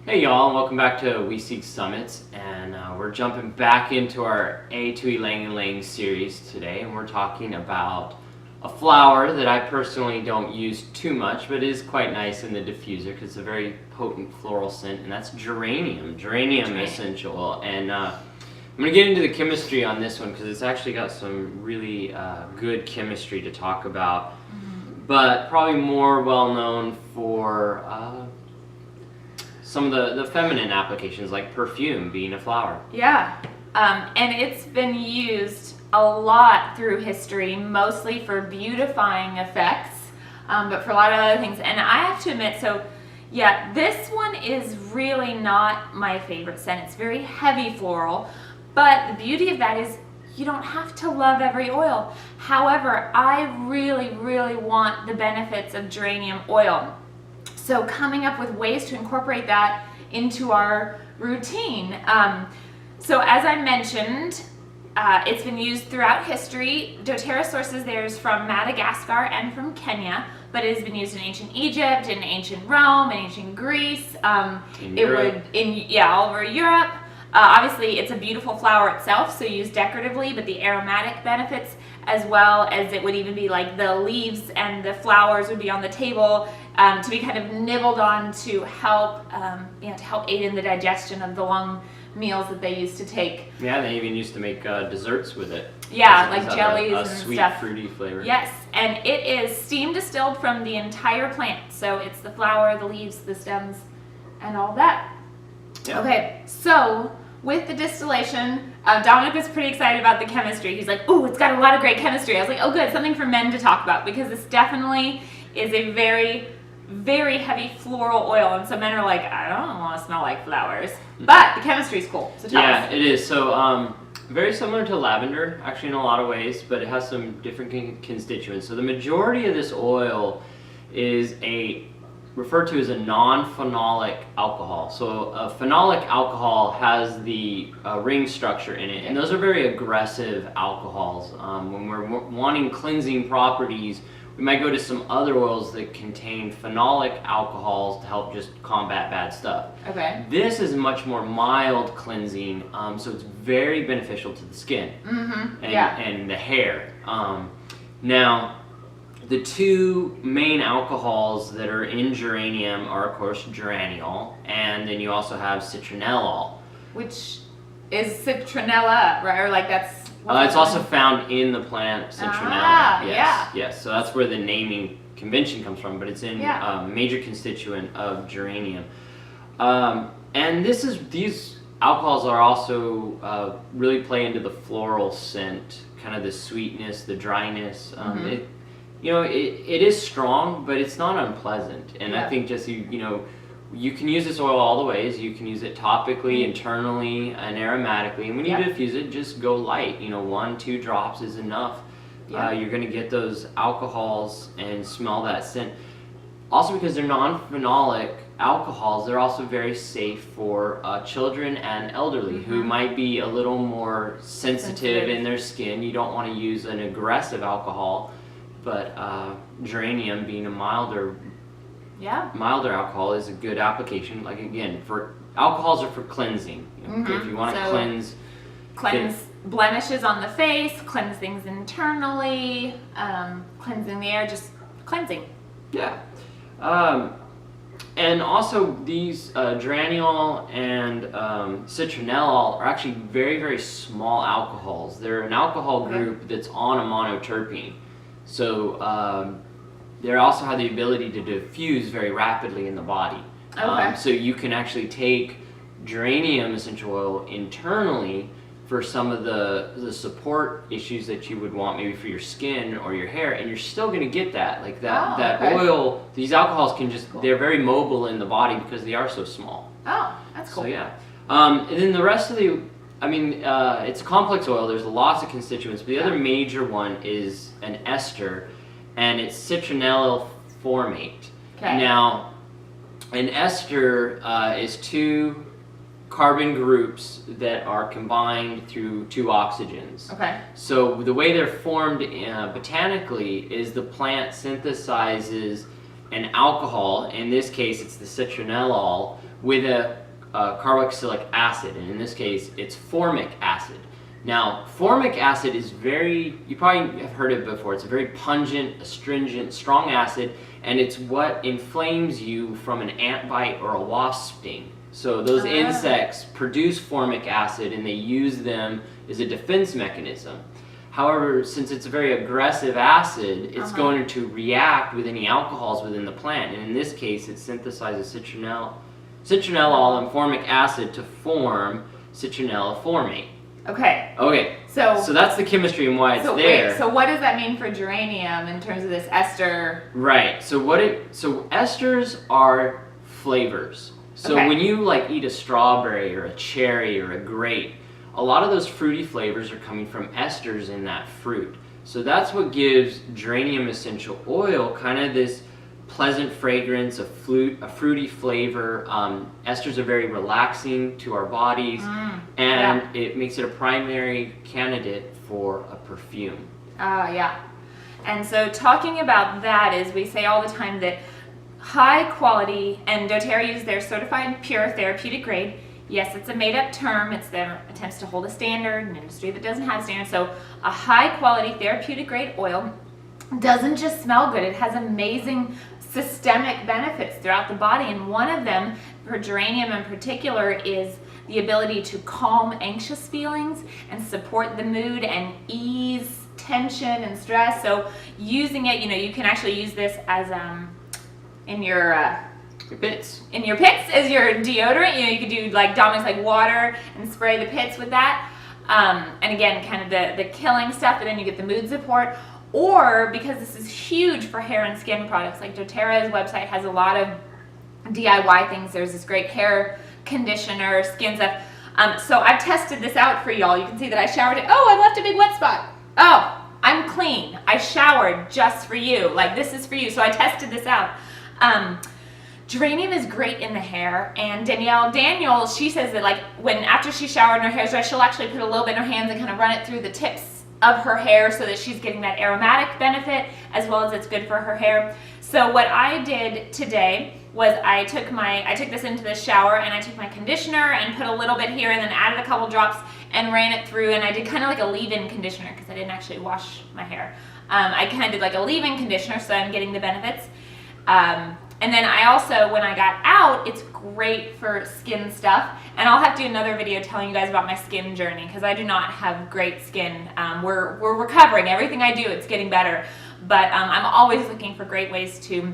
Hey y'all, and welcome back to We Seek Summits, and we're jumping back into our A2 Ylang Ylang series today, and we're talking about a flower that I personally don't use too much, but is quite nice in the diffuser because it's a very potent floral scent, and that's geranium essential oil. And I'm going to get into the chemistry on this one because it's actually got some really good chemistry to talk about, but probably more well known for some of the feminine applications, like perfume being a flower. Yeah, and it's been used a lot through history, mostly for beautifying effects, but for a lot of other things. And I have to admit, so yeah, this one is really not my favorite scent. It's very heavy floral, but the beauty of that is you don't have to love every oil. However, I really, really want the benefits of geranium oil. So coming up with ways to incorporate that into our routine. So as I mentioned, it's been used throughout history. doTERRA sources theirs from Madagascar and from Kenya, but it has been used in ancient Egypt, in ancient Rome, in ancient Greece. All over Europe. Obviously, it's a beautiful flower itself, so used decoratively, but the aromatic benefits, as well as it would even be like the leaves and the flowers would be on the table to be kind of nibbled on to help, to help aid in the digestion of the long meals that they used to take. Yeah, they even used to make desserts with it. Yeah, like jellies a and sweet, stuff. fruity flavor. Yes, and it is steam distilled from the entire plant, so it's the flower, the leaves, the stems, and all that. Yeah. Okay, so with the distillation, Dominic was pretty excited about the chemistry. He's like, "Ooh, it's got a lot of great chemistry." I was like, "Oh, good, something for men to talk about," because this definitely is a very, very heavy floral oil, and some men are like, "I don't want to smell like flowers," but the chemistry's cool. So tell us. Yeah, it is. So very similar to lavender, actually, in a lot of ways, but it has some different constituents. So the majority of this oil is referred to as a non-phenolic alcohol. So a phenolic alcohol has the ring structure in it, and those are very aggressive alcohols. When we're wanting cleansing properties, we might go to some other oils that contain phenolic alcohols to help just combat bad stuff. Okay. This is much more mild cleansing, so it's very beneficial to the skin and the hair. Now, the two main alcohols that are in geranium are, of course, geraniol, and then you also have citronellol. Which is citronella, right? Or like that's... it's also found in the plant citronella. Yes. So that's where the naming convention comes from, but it's in a major constituent of geranium. And these alcohols are also really play into the floral scent, kind of the sweetness, the dryness. It is strong, but it's not unpleasant. And I think just, you can use this oil all the ways. You can use it topically, internally, and aromatically. And when you diffuse it, just go light. 1-2 drops is enough. You're going to get those alcohols and smell that scent. Also, because they're non-phenolic alcohols, they're also very safe for children and elderly who might be a little more sensitive in their skin. You don't want to use an aggressive alcohol. But geranium, being a milder alcohol, is a good application. Like, again, for alcohols are for cleansing. If you want to cleanse blemishes on the face, cleanse things internally, cleansing the air, just cleansing. Yeah. And also these geraniol and citronellol are actually very, very small alcohols. They're an alcohol group that's on a monoterpene. So they also have the ability to diffuse very rapidly in the body. So you can actually take geranium essential oil internally for some of the support issues that you would want maybe for your skin or your hair, and you're still going to get that. Like that oil, these alcohols they're very mobile in the body because they are so small. Oh, that's cool. So yeah. And then the rest of it's a complex oil. There's lots of constituents, but the other major one is an ester, and it's citronellyl formate. Okay. Now, an ester is two carbon groups that are combined through two oxygens. Okay. So the way they're formed botanically is the plant synthesizes an alcohol. In this case, it's the citronellol, with a carboxylic acid, and in this case, it's formic acid. Now, formic acid is you probably have heard it before, it's a very pungent, astringent, strong acid, and it's what inflames you from an ant bite or a wasp sting. So those insects produce formic acid, and they use them as a defense mechanism. However, since it's a very aggressive acid, it's going to react with any alcohols within the plant, and in this case, it synthesizes citronellol and formic acid to form citronella formate. Okay. Okay. So that's the chemistry and why it's there. Wait, so what does that mean for geranium in terms of this ester? Right. So esters are flavors. So when you like eat a strawberry or a cherry or a grape, a lot of those fruity flavors are coming from esters in that fruit. So that's what gives geranium essential oil kind of this pleasant fragrance, a fruity flavor. Esters are very relaxing to our bodies, and it makes it a primary candidate for a perfume. Yeah. And so talking about that is, we say all the time that high quality, and doTERRA use their certified pure therapeutic grade. Yes, it's a made-up term. It's their attempts to hold a standard, an industry that doesn't have standards. So a high quality therapeutic grade oil doesn't just smell good. It has amazing systemic benefits throughout the body, and one of them for geranium in particular is the ability to calm anxious feelings and support the mood and ease tension and stress. So using it, you can actually use this as in your pits. In your pits as your deodorant. You could do like Dominic's like water and spray the pits with that. And again, kind of the killing stuff, but then you get the mood support. Or, because this is huge for hair and skin products, like doTERRA's website has a lot of DIY things. There's this great hair conditioner, skin stuff. So I've tested this out for y'all. You can see that I showered it. Oh, I left a big wet spot. Oh, I'm clean. I showered just for you. Like, this is for you. So I tested this out. Geranium is great in the hair, and Danielle, she says that like after she showered and her hair's dry, she'll actually put a little bit in her hands and kind of run it through the tips of her hair so that she's getting that aromatic benefit as well as it's good for her hair. So what I did today was I took this into the shower, and I took my conditioner and put a little bit here and then added a couple drops and ran it through, and I did kind of like a leave-in conditioner because I didn't actually wash my hair. I kind of did like a leave-in conditioner, so I'm getting the benefits. And then I also, when I got out, it's great for skin stuff. And I'll have to do another video telling you guys about my skin journey, because I do not have great skin. We're recovering. Everything I do, it's getting better. But I'm always looking for great ways to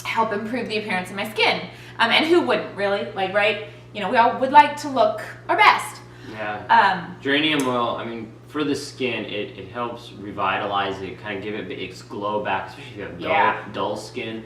help improve the appearance of my skin. And who wouldn't, really? Like, right? We all would like to look our best. Yeah. Geranium oil, I mean, for the skin, it helps revitalize it, kind of give it its glow back, especially if you have dull skin.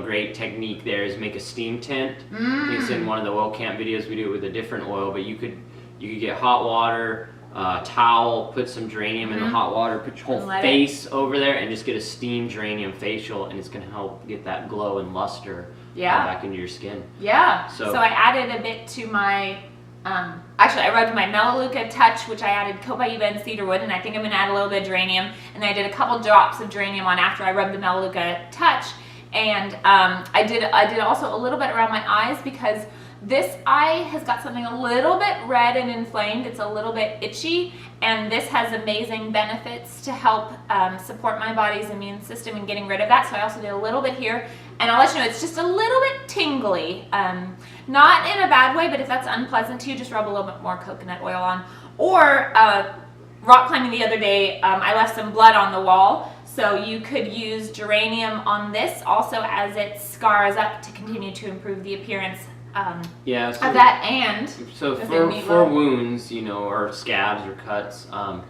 Great technique there is make a steam tent. It's in one of the oil camp videos. We do it with a different oil, but you could get hot water, towel, put some geranium in the hot water, put your whole face over there, and just get a steam geranium facial, and it's going to help get that glow and luster back into your skin. Yeah. So I added a bit to my. Actually, I rubbed my Melaleuca Touch, which I added Copaiba and cedarwood, and I think I'm going to add a little bit of geranium. And then I did a couple drops of geranium on after I rubbed the Melaleuca Touch. And I did also a little bit around my eyes, because this eye has got something a little bit red and inflamed. It's a little bit itchy, and this has amazing benefits to help support my body's immune system and getting rid of that. So I also did a little bit here, and I'll let you know it's just a little bit tingly. Not in a bad way, but if that's unpleasant to you, just rub a little bit more coconut oil on. Or rock climbing the other day, I left some blood on the wall. So you could use geranium on this also as it scars up to continue to improve the appearance of that. And so for wounds, or scabs or cuts, a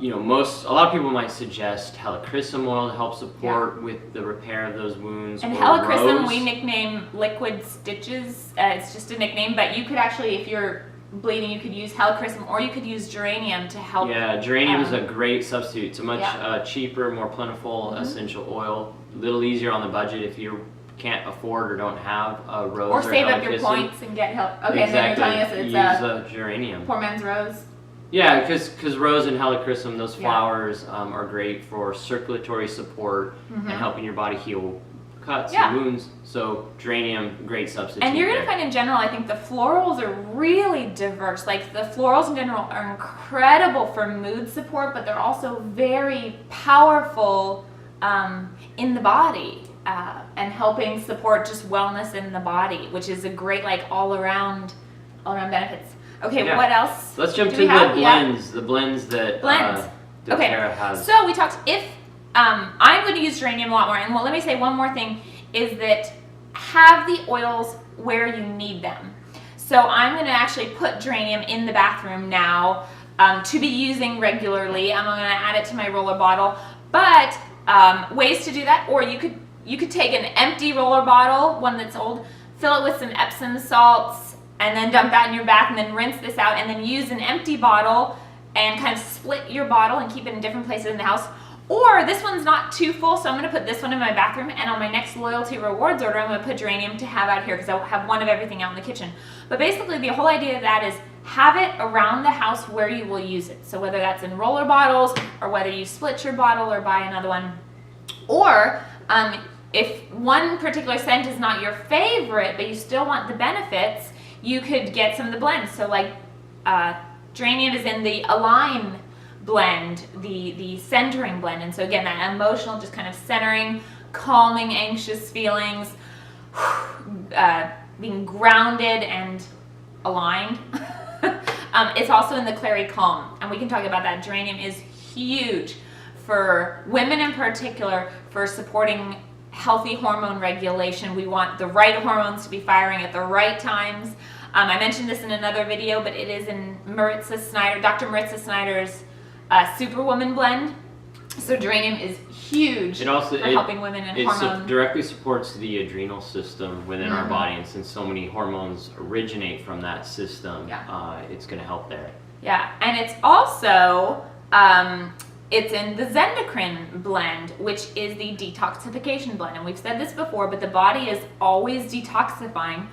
lot of people might suggest helicrisum oil to help support with the repair of those wounds. And helicrisum we nickname liquid stitches. It's just a nickname, but you could actually, if you're bleeding, you could use helicrisum, or you could use geranium to help. Yeah, geranium is a great substitute. It's a much cheaper, more plentiful essential oil. A little easier on the budget if you can't afford or don't have a rose or save up your points and get help. Okay, exactly. And then you're telling us it's geranium. Poor man's rose. Yeah, because rose and helicrisum, those flowers are great for circulatory support and helping your body heal cuts and wounds. So geranium, great substitute. And you're going to find in general, I think the florals are really diverse. Like the florals in general are incredible for mood support, but they're also very powerful in the body and helping support just wellness in the body, which is a great like all around benefits. Okay, what else? Let's jump to the blends. The blends that doTERRA has. So we talked. If I'm going to use geranium a lot more, and let me say one more thing is that have the oils where you need them. So I'm going to actually put geranium in the bathroom now to be using regularly. I'm going to add it to my roller bottle. But ways to do that, or you could take an empty roller bottle, one that's old, fill it with some Epsom salts, and then dump that in your bath, and then rinse this out, and then use an empty bottle and kind of split your bottle and keep it in different places in the house. Or this one's not too full, so I'm going to put this one in my bathroom, and on my next loyalty rewards order, I'm going to put geranium to have out here because I'll have one of everything out in the kitchen. But basically, the whole idea of that is have it around the house where you will use it. So whether that's in roller bottles, or whether you split your bottle or buy another one. Or if one particular scent is not your favorite, but you still want the benefits, you could get some of the blends. So like geranium is in the Ylang blend, the centering blend, and so again that emotional, just kind of centering, calming anxious feelings, being grounded and aligned. It's also in the clary calm, and we can talk about that. Geranium is huge for women in particular for supporting healthy hormone regulation. We want the right hormones to be firing at the right times. I mentioned this in another video, but it is in Dr. Maritza Snyder's Superwoman blend. So geranium is huge for helping women and hormones. It directly supports the adrenal system within our body, and since so many hormones originate from that system, it's going to help there. Yeah, and it's also it's in the Zendocrine blend, which is the detoxification blend. And we've said this before, but the body is always detoxifying.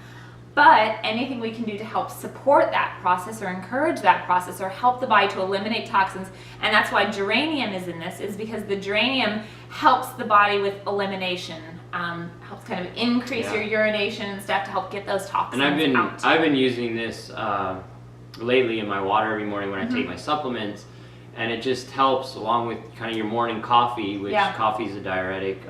But anything we can do to help support that process or encourage that process or help the body to eliminate toxins, and that's why geranium is in this, is because the geranium helps the body with elimination, helps kind of increase your urination and stuff to help get those toxins out. I've been using this lately in my water every morning when I take my supplements, and it just helps along with kind of your morning coffee, which coffee is a diuretic.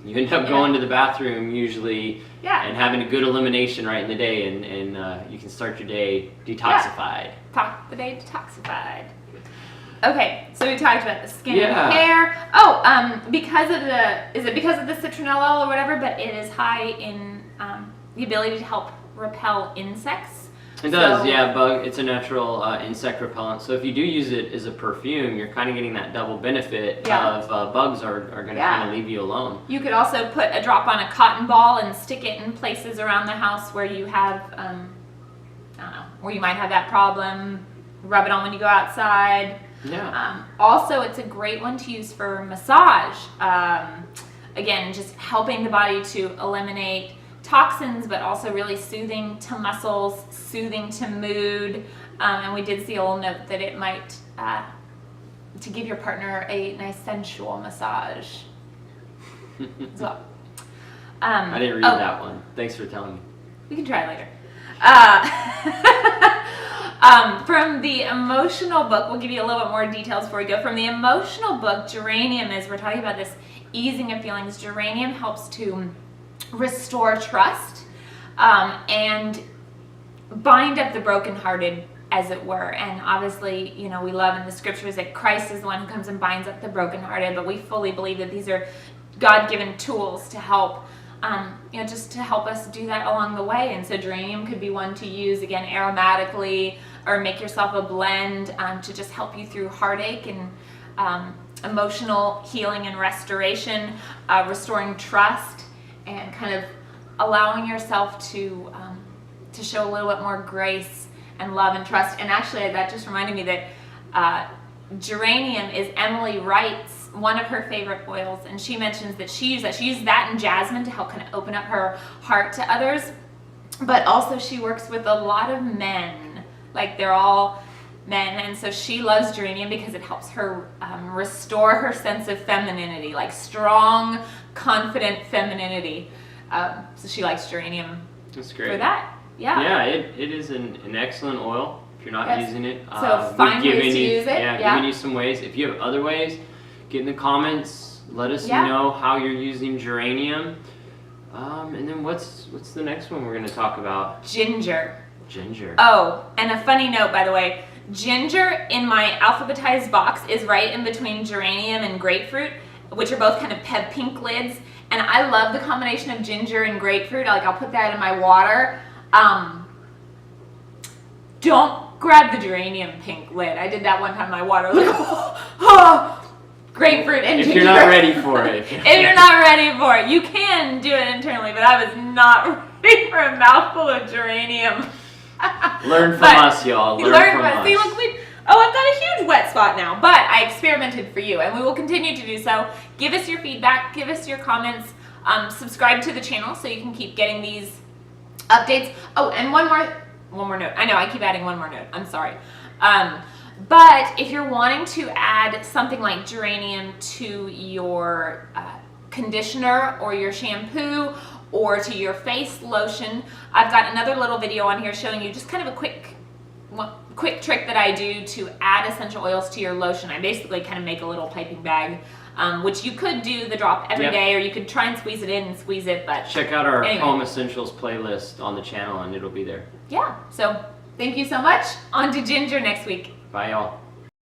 You end up going to the bathroom usually and having a good elimination right in the day, and you can start your day detoxified. The day detoxified. Okay, so we talked about the skin and hair. Oh, because of the citronella or whatever, but it is high in the ability to help repel insects. It does, it's a natural insect repellent. So if you do use it as a perfume, you're kind of getting that double benefit of bugs are going to kind of leave you alone. You could also put a drop on a cotton ball and stick it in places around the house where you have, I don't know, where you might have that problem. Rub it on when you go outside. Yeah. Also, it's a great one to use for massage. Again, just helping the body to eliminate toxins, but also really soothing to muscles, soothing to mood, and we did see a little note that it might to give your partner a nice sensual massage as well. I didn't read that one. Thanks for telling me. We can try it later. From the emotional book, we'll give you a little bit more details before we go. From the emotional book, geranium is, we're talking about this easing of feelings. Geranium helps to restore trust and bind up the brokenhearted, as it were. And obviously, you know, we love in the scriptures that Christ is the one who comes and binds up the brokenhearted, but we fully believe that these are God-given tools to help, you know, just to help us do that along the way. And so geranium could be one to use, again, aromatically, or make yourself a blend to just help you through heartache and emotional healing and restoration, restoring trust, and kind of allowing yourself to show a little bit more grace and love and trust. And actually, that just reminded me that geranium is Emily Wright's one of her favorite oils, and she mentions that she used that. She used that in jasmine to help kind of open up her heart to others, but also she works with a lot of men, like they're all men, and so she loves geranium because it helps her restore her sense of femininity, like strong, confident femininity. So she likes geranium. That's great. For that. Yeah. Yeah, it is an excellent oil if you're not using it. So find ways to use it. Yeah, giving you some ways. If you have other ways, get in the comments. Let us know how you're using geranium. And then what's the next one we're going to talk about? Ginger. Ginger. Oh, and a funny note, by the way. Ginger in my alphabetized box is right in between geranium and grapefruit, which are both kind of have pink lids. And I love the combination of ginger and grapefruit. Like, I'll put that in my water. Don't grab the geranium pink lid. I did that one time in my water. Like, grapefruit and ginger. If you're not ready for it. If you're not ready for it. You can do it internally, but I was not ready for a mouthful of geranium. Learn from us, y'all. Learn from us. See, look, I've got a huge wet spot now, but I experimented for you, and we will continue to do so. Give us your feedback. Give us your comments. Subscribe to the channel so you can keep getting these updates. Oh, and one more note. I know I keep adding one more note. I'm sorry. But if you're wanting to add something like geranium to your conditioner or your shampoo or to your face lotion, I've got another little video on here showing you just kind of a quick trick that I do to add essential oils to your lotion. I basically kind of make a little piping bag, which you could do the drop every day, or you could try and squeeze it in and squeeze it. But check out our Home Essentials playlist on the channel and it'll be there. Yeah, so thank you so much. On to ginger next week. Bye, y'all.